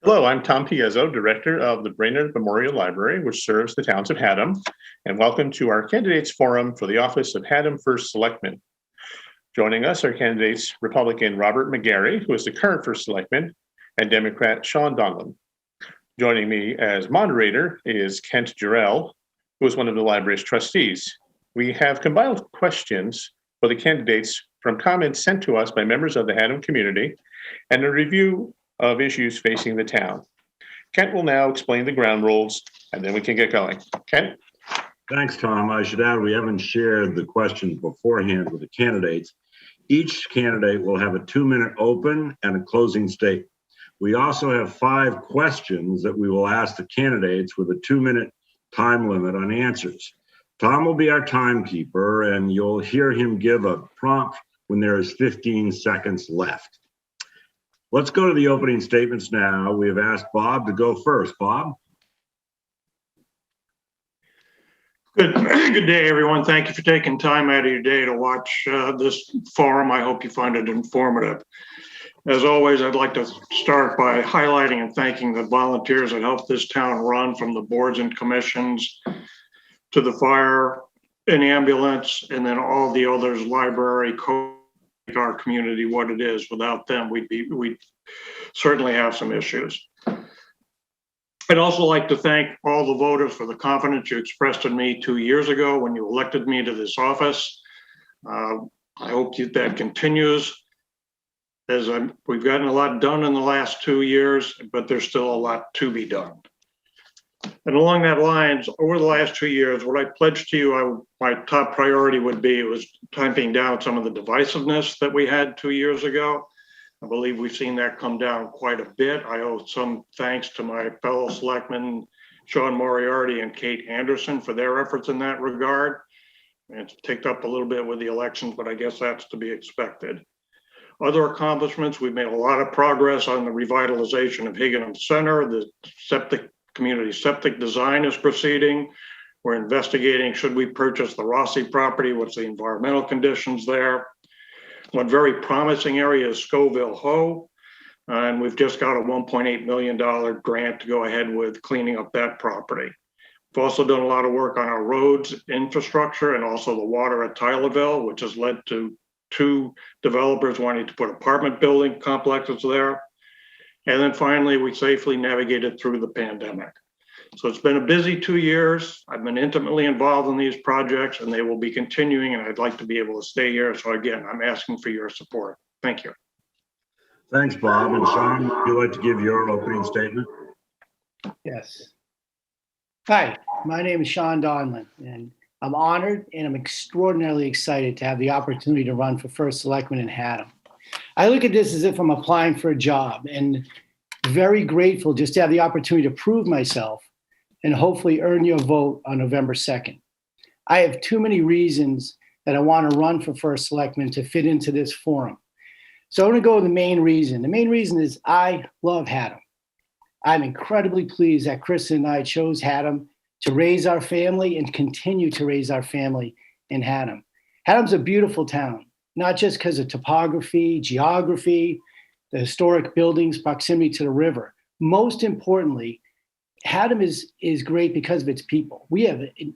Hello, I'm Tom Piezzo, Director of the Brainerd Memorial Library, which serves the towns of Haddam, and welcome to our Candidates Forum for the office of Haddam First Selectman. Joining us are candidates Republican Robert McGarry, who is the current First Selectman, and Democrat Sean Donlan. Joining me as moderator is Kent Jarrell, who is one of the library's trustees. We have compiled questions for the candidates from comments sent to us by members of the Haddam community and a review of issues facing the town. Kent will now explain the ground rules, and then we can get going. Kent? Thanks, Tom. I should add, we haven't shared the questions beforehand with the candidates. Each candidate will have a 2-minute open and a closing statement. We also have 5 questions that we will ask the candidates with a 2-minute time limit on answers. Tom will be our timekeeper, and you'll hear him give a prompt when there is 15 seconds left. Let's go to the opening statements now. We have asked Bob to go first. Bob? Good day, everyone. Thank you for taking time out of your day to watch this forum. I hope you find it informative. As always, I'd like to start by highlighting and thanking the volunteers that helped this town run, from the boards and commissions to the fire and ambulance, and then all the others, library, our community what it is. Without them, we'd certainly have some issues. I'd also like to thank all the voters for the confidence you expressed in me 2 years ago when you elected me to this office. I hope that continues, as we've gotten a lot done in the last 2 years, but there's still a lot to be done. And along that lines, over the last 2 years, what I pledged to you, my top priority would be was tamping down some of the divisiveness that we had 2 years ago. I believe we've seen that come down quite a bit. I owe some thanks to my fellow selectmen, Sean Moriarty and Kate Anderson, for their efforts in that regard. And it's ticked up a little bit with the elections, but I guess that's to be expected. Other accomplishments, we've made a lot of progress on the revitalization of Higginham Center. The community septic design is proceeding. We're investigating, should we purchase the Rossi property? What's the environmental conditions there? One very promising area is Scoville Hoe, and we've just got a $1.8 million grant to go ahead with cleaning up that property. We've also done a lot of work on our roads infrastructure and also the water at Tylerville, which has led to 2 developers wanting to put apartment building complexes there. And then finally, we safely navigated through the pandemic. So it's been a busy 2 years. I've been intimately involved in these projects, and they will be continuing, and I'd like to be able to stay here. So again, I'm asking for your support. Thank you. Thanks, Bob. And Sean, would you like to give your opening statement? Yes. Hi, my name is Sean Donlan, and I'm honored and I'm extraordinarily excited to have the opportunity to run for First Selectman in Haddam. I look at this as if I'm applying for a job, and very grateful just to have the opportunity to prove myself and hopefully earn your vote on November 2nd. I have too many reasons that I want to run for First Selectman to fit into this forum. So I'm going to go with the main reason. The main reason is I love Haddam. I'm incredibly pleased that Chris and I chose Haddam to raise our family and continue to raise our family in Haddam. Haddam's a beautiful town, not just because of topography, geography, the historic buildings, proximity to the river. Most importantly, Haddam is great because of its people. We have an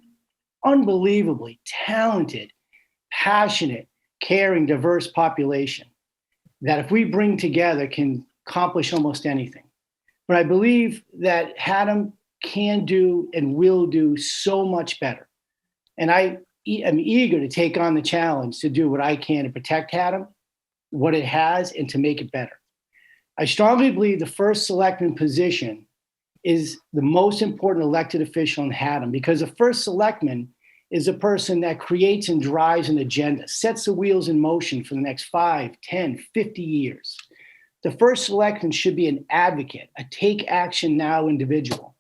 unbelievably talented, passionate, caring, diverse population that, if we bring together, can accomplish almost anything. But I believe that Haddam can do and will do so much better. And I am eager to take on the challenge to do what I can to protect Haddam, what it has, and to make it better. I strongly believe the First Selectman position is the most important elected official in Haddam, because the First Selectman is a person that creates and drives an agenda, sets the wheels in motion for the next 5, 10, 50 years. The First Selectman should be an advocate, a take action now individual.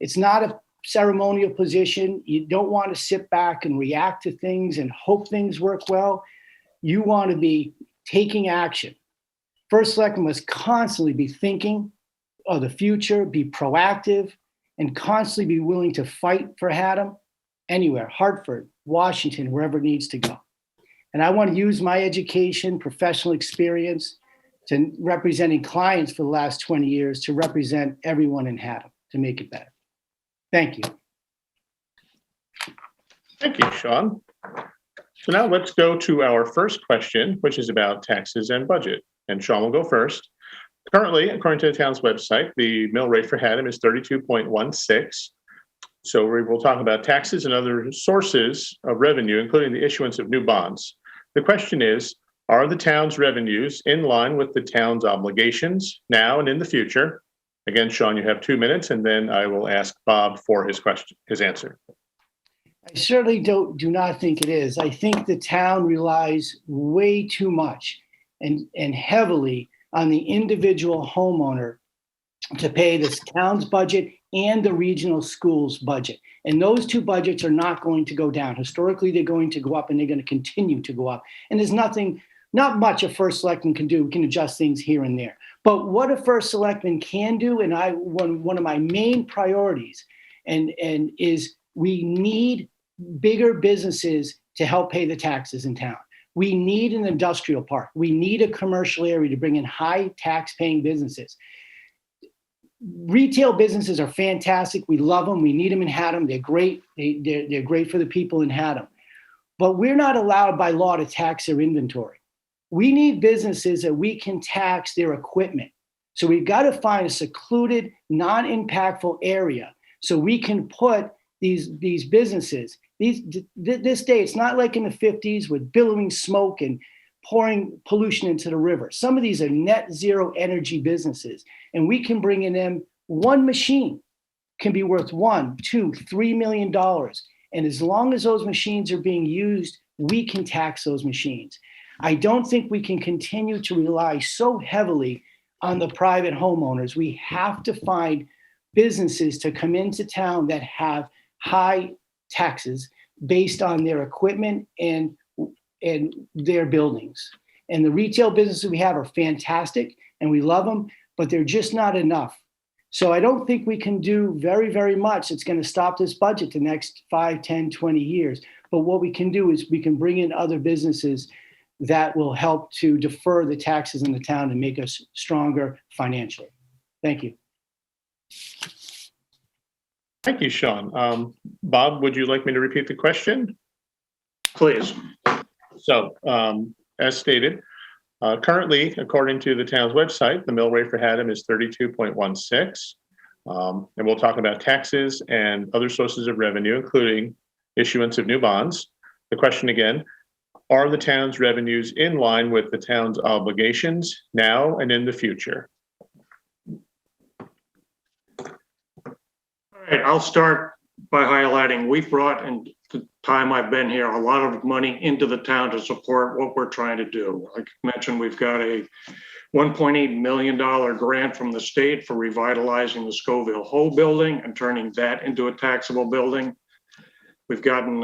It's not a ceremonial position. You don't want to sit back and react to things and hope things work well. You want to be taking action. First Selectman must constantly be thinking of the future, be proactive, and constantly be willing to fight for Haddam anywhere, Hartford, Washington, wherever it needs to go. And I want to use my education, professional experience to representing clients for the last 20 years to represent everyone in Haddam to make it better. Thank you. Thank you, Sean. So now let's go to our first question, which is about taxes and budget. And Sean will go first. Currently, according to the town's website, the mill rate for Haddam is 32.16. So we will talk about taxes and other sources of revenue, including the issuance of new bonds. The question is, are the town's revenues in line with the town's obligations now and in the future? Again, Sean, you have 2 minutes, and then I will ask Bob for his answer. I certainly do not think it is. I think the town relies way too much and heavily on the individual homeowner to pay this town's budget and the regional school's budget. And those two budgets are not going to go down. Historically, they're going to go up, and they're going to continue to go up. And there's not much a first selectman can do. We can adjust things here and there. But what a first selectman can do, and one of my main priorities, and is we need bigger businesses to help pay the taxes in town. We need an industrial park. We need a commercial area to bring in high tax paying businesses. Retail businesses are fantastic. We love them. We need them in Haddam. They're great. They're great for the people in Haddam. But we're not allowed by law to tax their inventory. We need businesses that we can tax their equipment. So we've got to find a secluded, non-impactful area so we can put these businesses. This day, it's not like in the 50s with billowing smoke and pouring pollution into the river. Some of these are net zero energy businesses, and we can bring in them. One machine can be worth $1, $2, $3 million. And as long as those machines are being used, we can tax those machines. I don't think we can continue to rely so heavily on the private homeowners. We have to find businesses to come into town that have high taxes based on their equipment and their buildings. And the retail businesses we have are fantastic and we love them, but they're just not enough. So I don't think we can do very, very much. It's going to stop this budget the next 5, 10, 20 years. But what we can do is we can bring in other businesses that will help to defer the taxes in the town and make us stronger financially. Thank you. Thank you, Sean. Bob, would you like me to repeat the question? Please. So, as stated, currently, according to the town's website, the mill rate for Haddam is 32.16. And we'll talk about taxes and other sources of revenue, including issuance of new bonds. The question again, are the town's revenues in line with the town's obligations now and in the future? All right, I'll start by highlighting we've brought in the time I've been here a lot of money into the town to support what we're trying to do. Like I mentioned, we've got a $1.8 million grant from the state for revitalizing the Scoville Hole building and turning that into a taxable building. We've gotten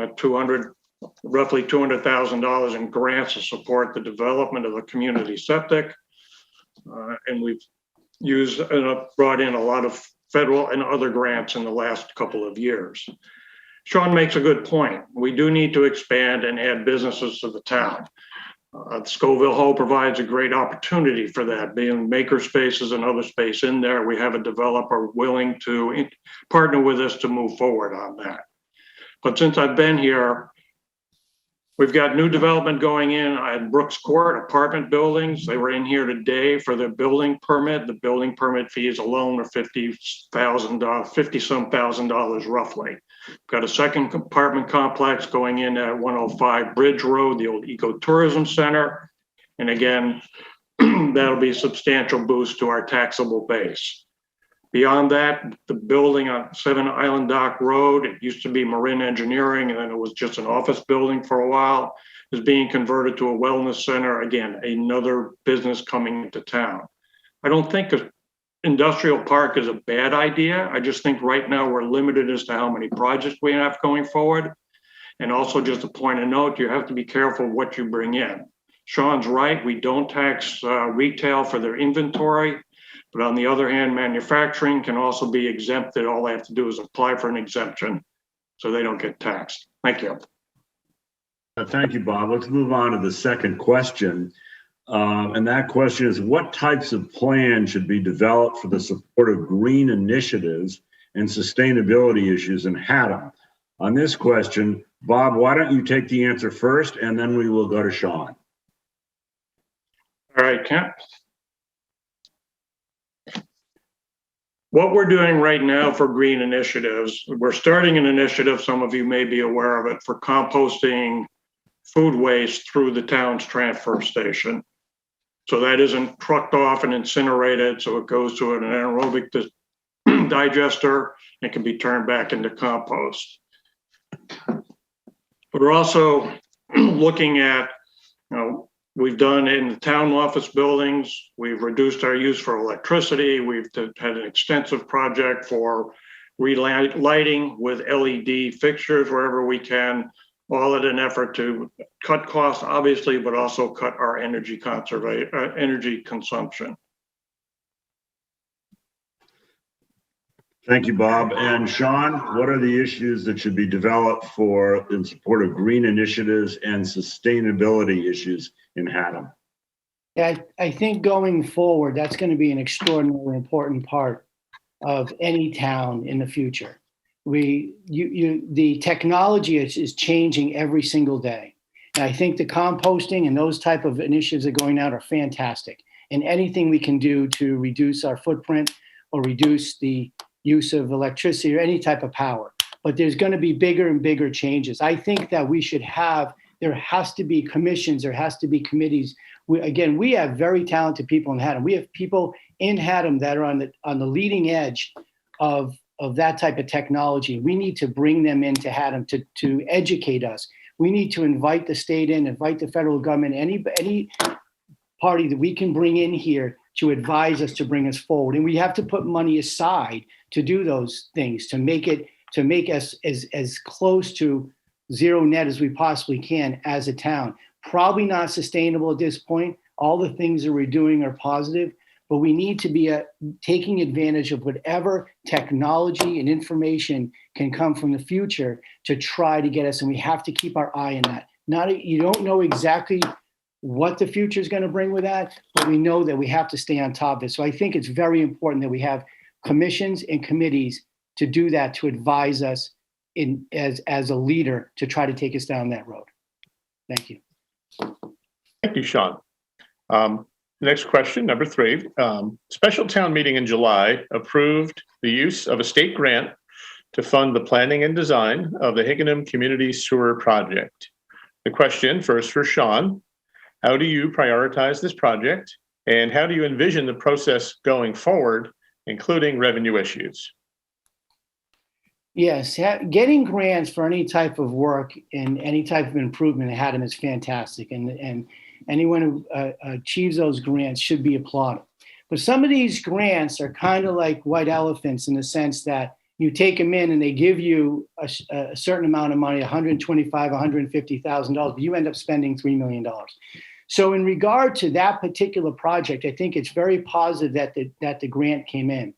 roughly $200,000 in grants to support the development of the community septic. And we've brought in a lot of federal and other grants in the last couple of years. Sean makes a good point. We do need to expand and add businesses to the town. Scoville Hole provides a great opportunity for that, being maker spaces and other space in there. We have a developer willing to partner with us to move forward on that. But since I've been here, we've got new development going in at Brooks Court, apartment buildings. They were in here today for the building permit. The building permit fees alone are $50-some thousand roughly. Got a second apartment complex going in at 105 Bridge Road, the old ecotourism center. And again, that'll be a substantial boost to our taxable base. Beyond that, the building on 7 Island Dock Road, it used to be Marin Engineering, and then it was just an office building for a while, is being converted to a wellness center. Again, another business coming into town. I don't think an industrial park is a bad idea. I just think right now we're limited as to how many projects we have going forward. And also just a point of note, you have to be careful what you bring in. Sean's right, we don't tax retail for their inventory. But on the other hand, manufacturing can also be exempted. All they have to do is apply for an exemption so they don't get taxed. Thank you. Thank you, Bob. Let's move on to the second question. And that question is, what types of plans should be developed for the support of green initiatives and sustainability issues in Haddam? On this question, Bob, why don't you take the answer first, and then we will go to Sean. All right, Kent. What we're doing right now for green initiatives, we're starting an initiative, some of you may be aware of it, for composting food waste through the town's transfer station. So that isn't trucked off and incinerated, so it goes to an anaerobic digester and can be turned back into compost. We're also looking at, we've done in the town office buildings, we've reduced our use for electricity. We've had an extensive project for relighting with LED fixtures wherever we can, all in an effort to cut costs, obviously, but also cut our energy consumption. Thank you, Bob. And Sean, what are the issues that should be developed in support of green initiatives and sustainability issues in Haddam? Yeah, I think going forward, that's going to be an extraordinarily important part of any town in the future. The technology is changing every single day. And I think the composting and those type of initiatives that are going out are fantastic. And anything we can do to reduce our footprint or reduce the use of electricity or any type of power. But there's going to be bigger and bigger changes. I think that there has to be commissions, there has to be committees. We have very talented people in Haddam. We have people in Haddam that are on the leading edge of that type of technology. We need to bring them into Haddam to educate us. We need to invite the state in, invite the federal government, any party that we can bring in here to advise us, to bring us forward. And we have to put money aside to do those things, to make us as close to zero net as we possibly can as a town. Probably not sustainable at this point. All the things that we're doing are positive, but we need to be taking advantage of whatever technology and information can come from the future to try to get us, and we have to keep our eye on that. You don't know exactly what the future is going to bring with that, but we know that we have to stay on top of it. So I think it's very important that we have commissions and committees to do that, to advise us as a leader to try to take us down that road. Thank you. Thank you, Sean. Next question, number 3. Special town meeting in July approved the use of a state grant to fund the planning and design of the Higginham Community Sewer Project. The question first for Sean: how do you prioritize this project, and how do you envision the process going forward, including revenue issues? Yes, getting grants for any type of work and any type of improvement in Haddam is fantastic, and anyone who achieves those grants should be applauded. But some of these grants are kind of like white elephants in the sense that you take them in and they give you a certain amount of money, $125,000, $150,000, but you end up spending $3 million. So in regard to that particular project, I think it's very positive that the grant came in.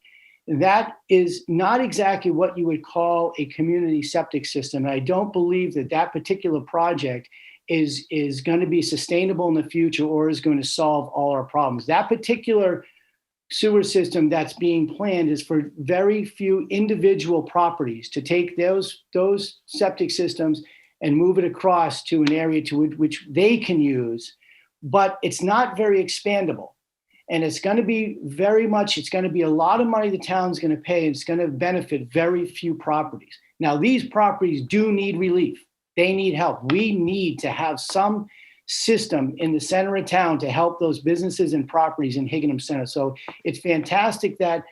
That is not exactly what you would call a community septic system. And I don't believe that particular project is going to be sustainable in the future or is going to solve all our problems. That particular sewer system that's being planned is for very few individual properties to take those septic systems and move it across to an area to which they can use, but it's not very expandable. And it's going to be a lot of money the town's going to pay. And it's going to benefit very few properties. Now, these properties do need relief. They need help. We need to have some system in the center of town to help those businesses and properties in Higginham Center. So it's fantastic that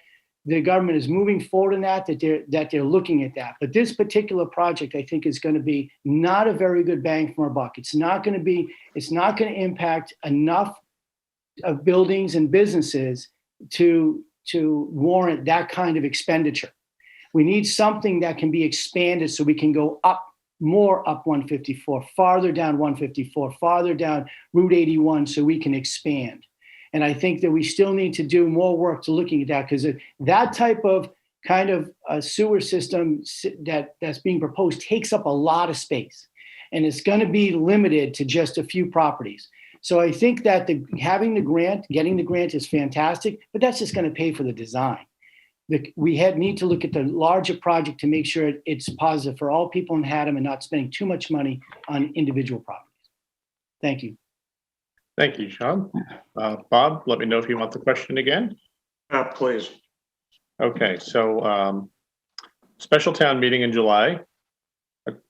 the government is moving forward in that they're looking at that. But this particular project, I think, is going to be not a very good bang for our buck. It's not going to impact enough of buildings and businesses to warrant that kind of expenditure. We need something that can be expanded so we can go more up 154, farther down 154, farther down Route 81 so we can expand. And I think that we still need to do more work to looking at that, because that type of kind of a sewer system that's being proposed takes up a lot of space. And it's going to be limited to just a few properties. So I think that having the grant, getting the grant is fantastic, but that's just going to pay for the design. We need to look at the larger project to make sure it's positive for all people in Haddam and not spending too much money on individual properties. Thank you. Thank you, Sean. Bob, let me know if you want the question again. Please. Okay, so special town meeting in July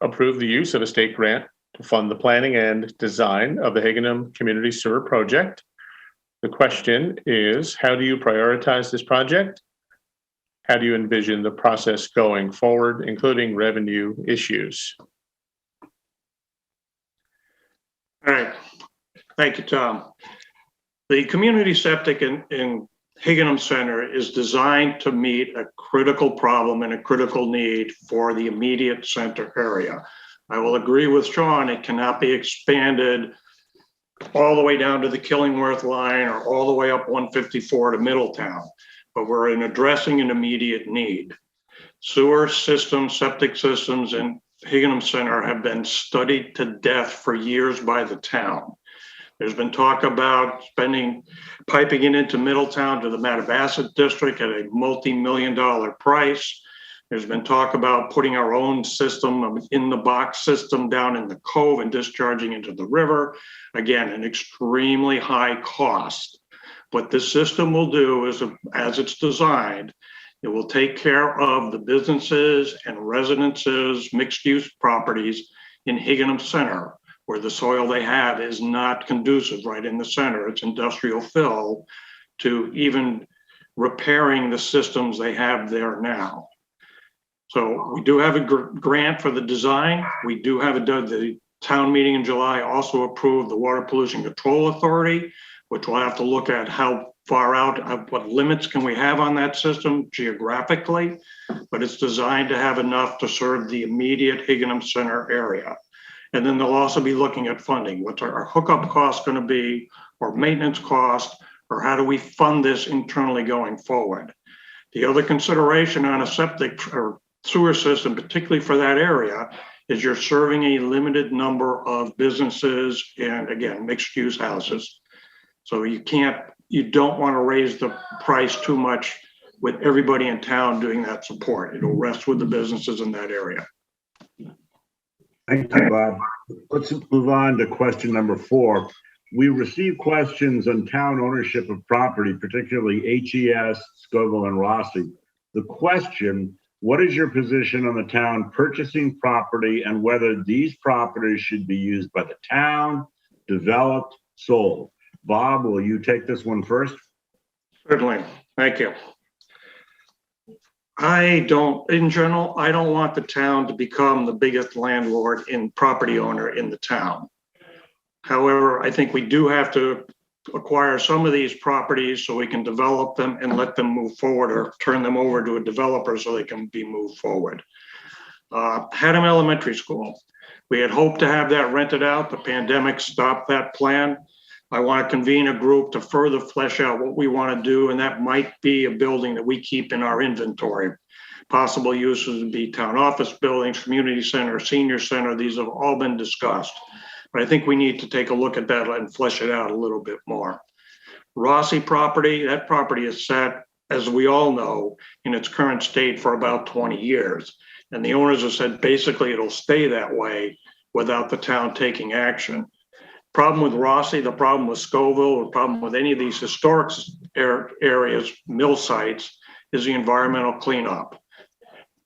approved the use of a state grant to fund the planning and design of the Haddam Community Sewer Project. The question is, how do you prioritize this project? How do you envision the process going forward, including revenue issues? All right. Thank you, Tom. The community septic in Haddam Center is designed to meet a critical problem and a critical need for the immediate center area. I will agree with Sean, it cannot be expanded all the way down to the Killingworth line or all the way up 154 to Middletown, but we're addressing an immediate need. Sewer systems, septic systems in Haddam Center have been studied to death for years by the town. There's been talk about piping it into Middletown to the Mattabesset district at a multi-million-dollar price. There's been talk about putting our own system, in the box system down in the cove and discharging into the river. Again, an extremely high cost. What this system will do is, as it's designed, it will take care of the businesses and residences, mixed-use properties in Haddam Center, where the soil they have is not conducive right in the center. It's industrial fill to even repairing the systems they have there now. So we do have a grant for the design. We do have the town meeting in July also approved the Water Pollution Control Authority, which we'll have to look at how far out, what limits can we have on that system geographically, but it's designed to have enough to serve the immediate Haddam Center area. And then they'll also be looking at funding. What's our hookup cost going to be, or maintenance cost, or how do we fund this internally going forward? The other consideration on a septic or sewer system, particularly for that area, is you're serving a limited number of businesses and, again, mixed-use houses. So you don't want to raise the price too much with everybody in town doing that support. It'll rest with the businesses in that area. Thank you, Bob. Let's move on to question number 4. We received questions on town ownership of property, particularly HES, Scoville, and Rossi. The question, what is your position on the town purchasing property and whether these properties should be used by the town, developed, sold? Bob, will you take this one first? Certainly. Thank you. In general, I don't want the town to become the biggest landlord and property owner in the town. However, I think we do have to acquire some of these properties so we can develop them and let them move forward, or turn them over to a developer so they can be moved forward. Haddam Elementary School. We had hoped to have that rented out. The pandemic stopped that plan. I want to convene a group to further flesh out what we want to do, and that might be a building that we keep in our inventory. Possible uses would be town office buildings, community center, senior center. These have all been discussed. But I think we need to take a look at that and flesh it out a little bit more. Rossi property, that property is sat, as we all know, in its current state for about 20 years. And the owners have said basically it'll stay that way without the town taking action. Problem with Rossi, the problem with Scoville, the problem with any of these historic areas, mill sites, is the environmental cleanup.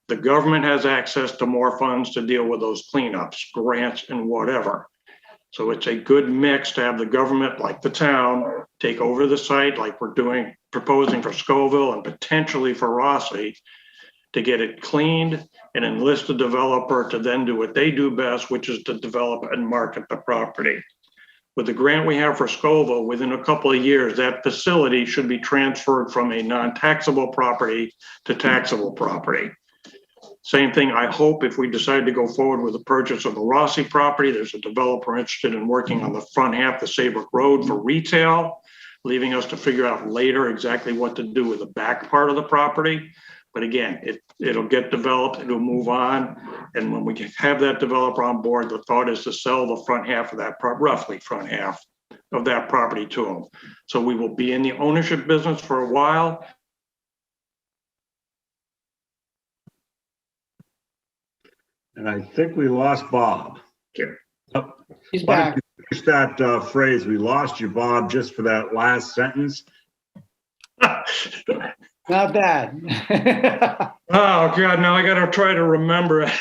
The government has access to more funds to deal with those cleanups, grants and whatever. So it's a good mix to have the government, like the town, take over the site like we're proposing for Scoville and potentially for Rossi, to get it cleaned and enlist a developer to then do what they do best, which is to develop and market the property. With the grant we have for Scoville, within a couple of years, that facility should be transferred from a non-taxable property to taxable property. Same thing, I hope if we decide to go forward with the purchase of the Rossi property, there's a developer interested in working on the front half of Saybrook Road for retail, leaving us to figure out later exactly what to do with the back part of the property. But again, it'll get developed, it'll move on. And when we have that developer on board, the thought is to sell the front half of that, roughly front half of that property to them. So we will be in the ownership business for a while. And I think we lost Bob. Okay. He's Why don't back. you finish that phrase? We lost you, Bob, just for that last sentence. Not bad. Oh, God, now I got to try to remember it.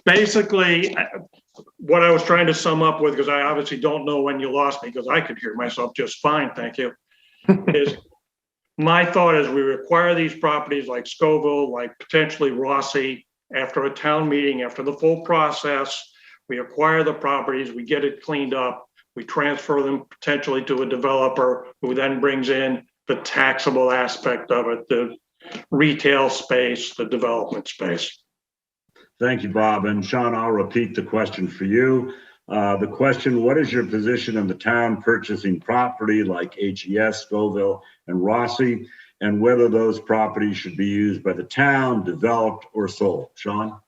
Basically, what I was trying to sum up with, because I obviously don't know when you lost me, because I could hear myself just fine, thank you, is my thought is we require these properties like Scoville, like potentially Rossi, after a town meeting, after the full process, we acquire the properties, we get it cleaned up, we transfer them potentially to a developer who then brings in the taxable aspect of it, the retail space, the development space. Thank you, Bob. And Sean, I'll repeat the question for you. The question, what is your position in the town purchasing property like HES, Scoville, and Rossi, and whether those properties should be used by the town, developed, or sold? Sean?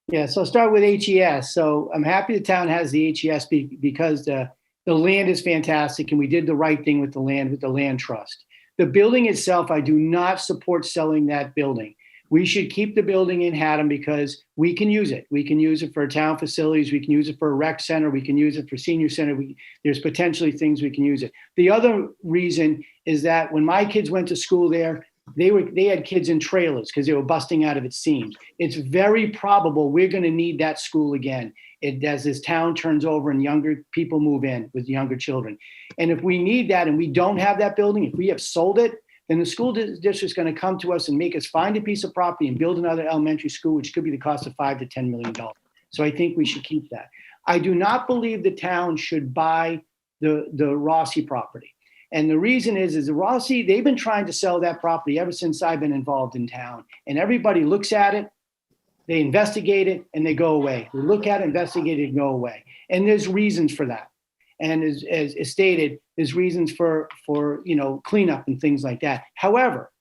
Yeah, so I'll start with HES. So I'm happy the town has the HES because the land is fantastic and we did the right thing with the land trust. The building itself, I do not support selling that building. We should keep the building in Haddam because we can use it. We can use it for town facilities. We can use it for a rec center. We can use it for senior center. There's potentially things we can use it. The other reason is that when my kids went to school there, they had kids in trailers because they were busting out of its seams. It's very probable we're going to need that school again as this town turns over and younger people move in with younger children. And if we need that and we don't have that building, if we have sold it, then the school district is going to come to us and make us find a piece of property and build another elementary school, which could be the cost of $5 to $10 million. So I think we should keep that. I do not believe the town should buy the Rossi property. And the reason is the Rossi, they've been trying to sell that property ever since I've been involved in town. And everybody looks at it, they investigate it, and they go away. They look at it, investigate it, and go away. And there's reasons for that. And as stated, there's reasons for cleanup and things like that. However,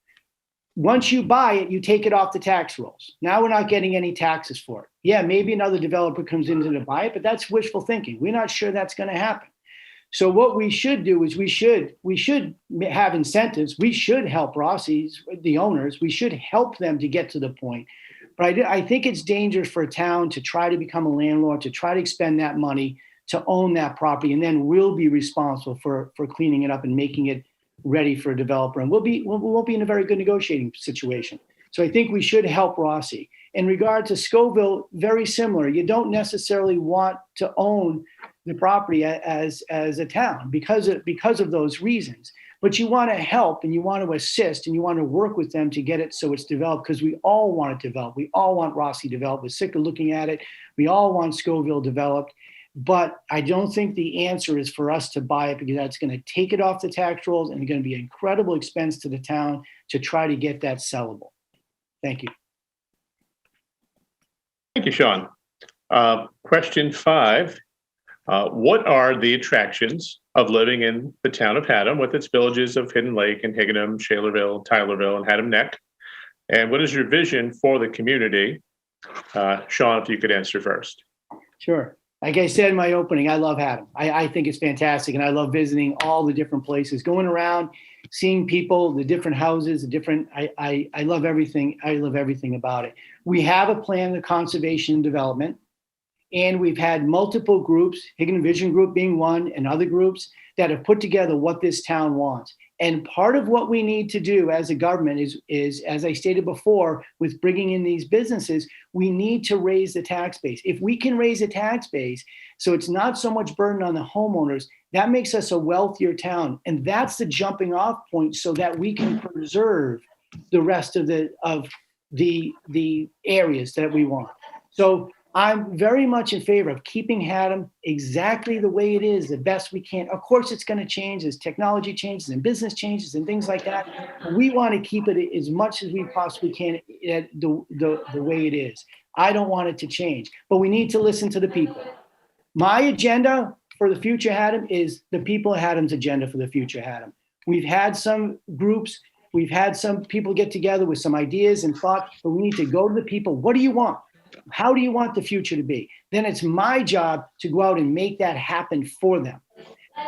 once you buy it, you take it off the tax rolls. Now we're not getting any taxes for it. Yeah, maybe another developer comes in to buy it, but that's wishful thinking. We're not sure that's going to happen. So what we should do is we should have incentives. We should help Rossi's, the owners. We should help them to get to the point. But I think it's dangerous for a town to try to become a landlord, to try to expend that money to own that property, and then we'll be responsible for cleaning it up and making it ready for a developer. And we won't be in a very good negotiating situation. So I think we should help Rossi. In regard to Scoville, very similar. You don't necessarily want to own the property as a town because of those reasons. But you want to help and you want to assist and you want to work with them to get it so it's developed, because we all want it developed. We all want Rossi developed. We're sick of looking at it. We all want Scoville developed. But I don't think the answer is for us to buy it, because that's going to take it off the tax rolls and it's going to be an incredible expense to the town to try to get that sellable. Thank you. Thank you, Sean. Question 5. What are the attractions of living in the town of Haddam with its villages of Hidden Lake and Higginham, Shalerville, Tylerville, and Haddam Neck? And what is your vision for the community? Sean, if you could answer first. Sure. Like I said in my opening, I love Haddam. I think it's fantastic. And I love visiting all the different places, going around, seeing people, the different houses, I love everything. I love everything about it. We have a plan of conservation and development. And we've had multiple groups, Higginham Vision Group being one, and other groups that have put together what this town wants. And part of what we need to do as a government is, as I stated before, with bringing in these businesses, we need to raise the tax base. If we can raise the tax base so it's not so much burden on the homeowners, that makes us a wealthier town. And that's the jumping off point so that we can preserve the rest of the areas that we want. So I'm very much in favor of keeping Haddam exactly the way it is, the best we can. Of course, it's going to change as technology changes and business changes and things like that. We want to keep it as much as we possibly can the way it is. I don't want it to change, but we need to listen to the people. My agenda for the future Haddam is the people of Haddam's agenda for the future Haddam. We've had some groups, we've had some people get together with some ideas and thought, but we need to go to the people. What do you want? How do you want the future to be? Then it's my job to go out and make that happen for them.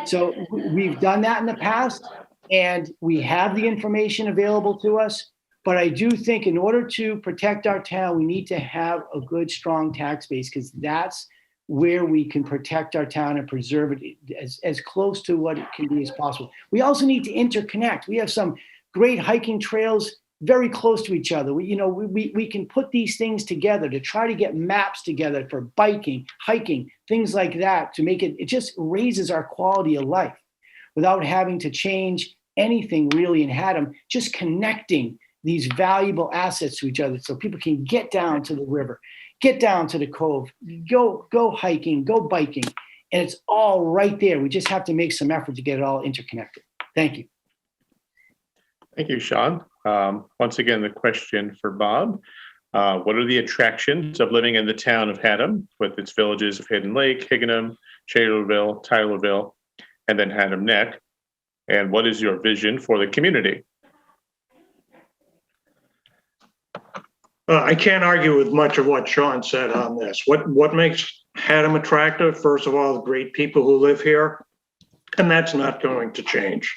So we've done that in the past, and we have the information available to us. But I do think in order to protect our town, we need to have a good, strong tax base, because that's where we can protect our town and preserve it as close to what it can be as possible. We also need to interconnect. We have some great hiking trails very close to each other. We can put these things together to try to get maps together for biking, hiking, things like that, to make it just raises our quality of life without having to change anything really in Haddam, just connecting these valuable assets to each other so people can get down to the river, get down to the cove, go hiking, go biking, and it's all right there. We just have to make some effort to get it all interconnected. Thank you. Thank you, Sean. Once again, the question for Bob. What are the attractions of living in the town of Haddam with its villages of Hidden Lake, Higginham, Shalerville, Tylerville, and then Haddam Neck? And what is your vision for the community? I can't argue with much of what Sean said on this. What makes Haddam attractive? First of all, the great people who live here, and that's not going to change.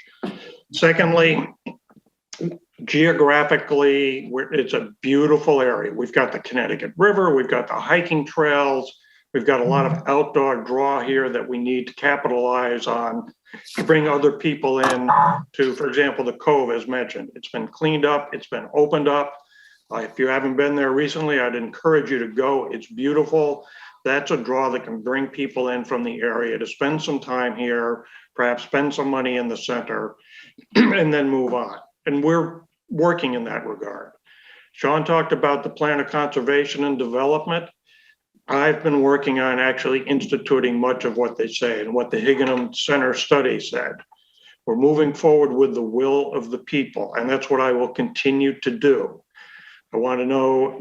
Secondly, geographically, it's a beautiful area. We've got the Connecticut River, we've got the hiking trails, we've got a lot of outdoor draw here that we need to capitalize on to bring other people in to, for example, the Cove, as mentioned. It's been cleaned up, it's been opened up. If you haven't been there recently, I'd encourage you to go. It's beautiful. That's a draw that can bring people in from the area to spend some time here, perhaps spend some money in the center, and then move on. And we're working in that regard. Sean talked about the plan of conservation and development. I've been working on actually instituting much of what they say and what the Higginham Center study said. We're moving forward with the will of the people, and that's what I will continue to do. I want to know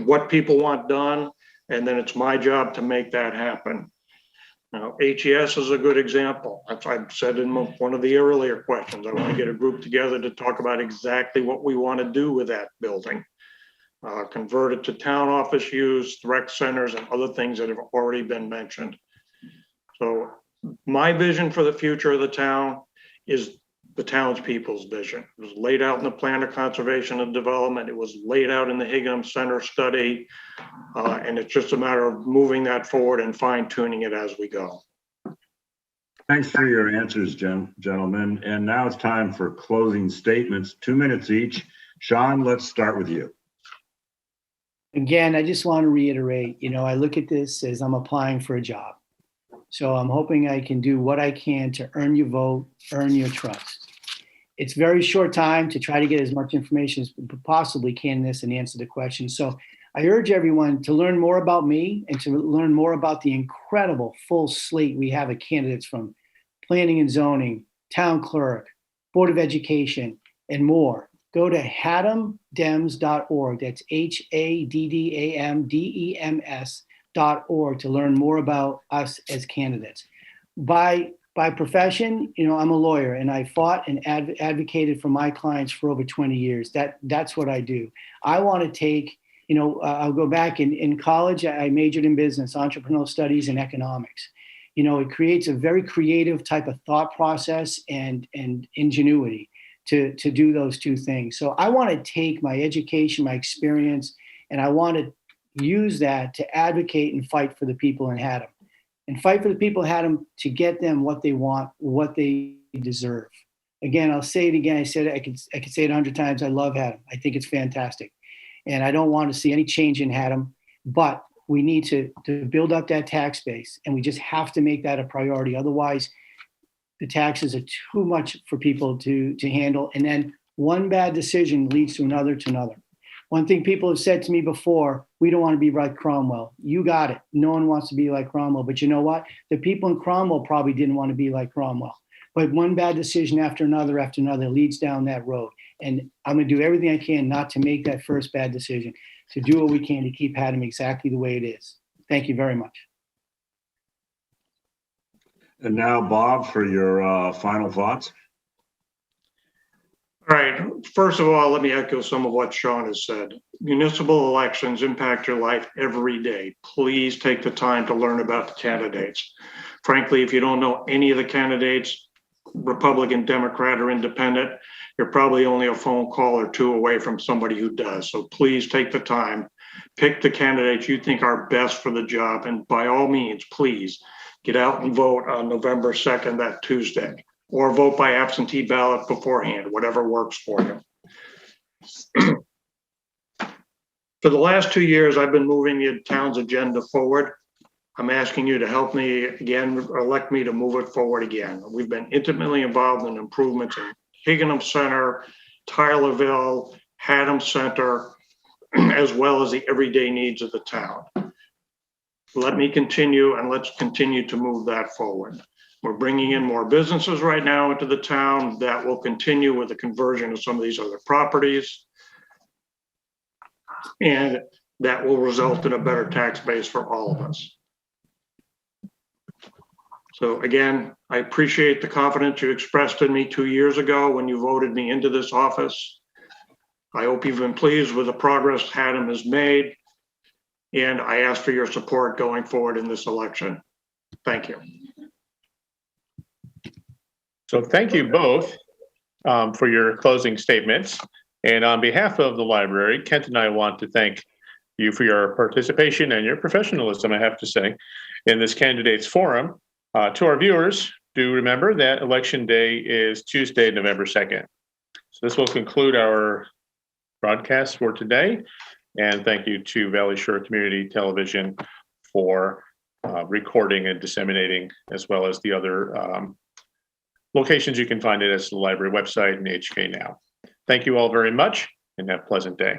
what people want done, and then it's my job to make that happen. Now, HES is a good example. I've said in one of the earlier questions, I want to get a group together to talk about exactly what we want to do with that building. Convert it to town office use, rec centers, and other things that have already been mentioned. So my vision for the future of the town is the townspeople's vision. It was laid out in the plan of conservation and development. It was laid out in the Higginham Center study. And it's just a matter of moving that forward and fine tuning it as we go. Thanks for your answers, gentlemen. And now it's time for closing statements, 2 minutes each. Sean, let's start with you. Again, I just want to reiterate, I look at this as I'm applying for a job. So I'm hoping I can do what I can to earn your vote, earn your trust. It's very short time to try to get as much information as possibly can this and answer the question. So I urge everyone to learn more about me and to learn more about the incredible full slate we have of candidates from planning and zoning, town clerk, Board of Education, and more. Go to haddamdems.org. That's HADDAMDEMS.org to learn more about us as candidates. By profession, I'm a lawyer, and I fought and advocated for my clients for over 20 years. That's what I do. I want to take, I'll go back in college. I majored in business, entrepreneurial studies, and economics. It creates a very creative type of thought process and ingenuity to do those two things. So I want to take my education, my experience, and I want to use that to advocate and fight for the people in Haddam. And fight for the people in Haddam to get them what they want, what they deserve. Again, I'll say it again. I said it, I could say it 100 times. I love Haddam. I think it's fantastic. And I don't want to see any change in Haddam, but we need to build up that tax base, and we just have to make that a priority. Otherwise, the taxes are too much for people to handle. And then one bad decision leads to another. One thing people have said to me before, we don't want to be like Cromwell. You got it. No one wants to be like Cromwell. But you know what? The people in Cromwell probably didn't want to be like Cromwell. But one bad decision after another leads down that road. And I'm going to do everything I can not to make that first bad decision, to do what we can to keep Haddam exactly the way it is. Thank you very much. And now, Bob, for your final thoughts. All right, first of all, let me echo some of what Sean has said. Municipal elections impact your life every day. Please take the time to learn about the candidates. Frankly, if you don't know any of the candidates, Republican, Democrat, or Independent, you're probably only a phone call or two away from somebody who does. So please take the time, pick the candidates you think are best for the job, and by all means, please get out and vote on November 2nd, that Tuesday, or vote by absentee ballot beforehand, whatever works for you. For the last 2 years, I've been moving the town's agenda forward. I'm asking you to help me again, elect me to move it forward again. We've been intimately involved in improvements in Higginham Center, Tylerville, Haddam Center, as well as the everyday needs of the town. Let me continue, and let's continue to move that forward. We're bringing in more businesses right now into the town. That will continue with the conversion of some of these other properties. And that will result in a better tax base for all of us. So again, I appreciate the confidence you expressed in me 2 years ago when you voted me into this office. I hope you've been pleased with the progress Haddam has made. And I ask for your support going forward in this election. Thank you. So thank you both for your closing statements. And on behalf of the library, Kent and I want to thank you for your participation and your professionalism, I have to say, in this candidates forum. To our viewers, do remember that Election Day is Tuesday, November 2nd. So this will conclude our broadcast for today. And thank you to Valley Shore Community Television for recording and disseminating, as well as the other locations you can find it as the library website and HK Now. Thank you all very much and have a pleasant day.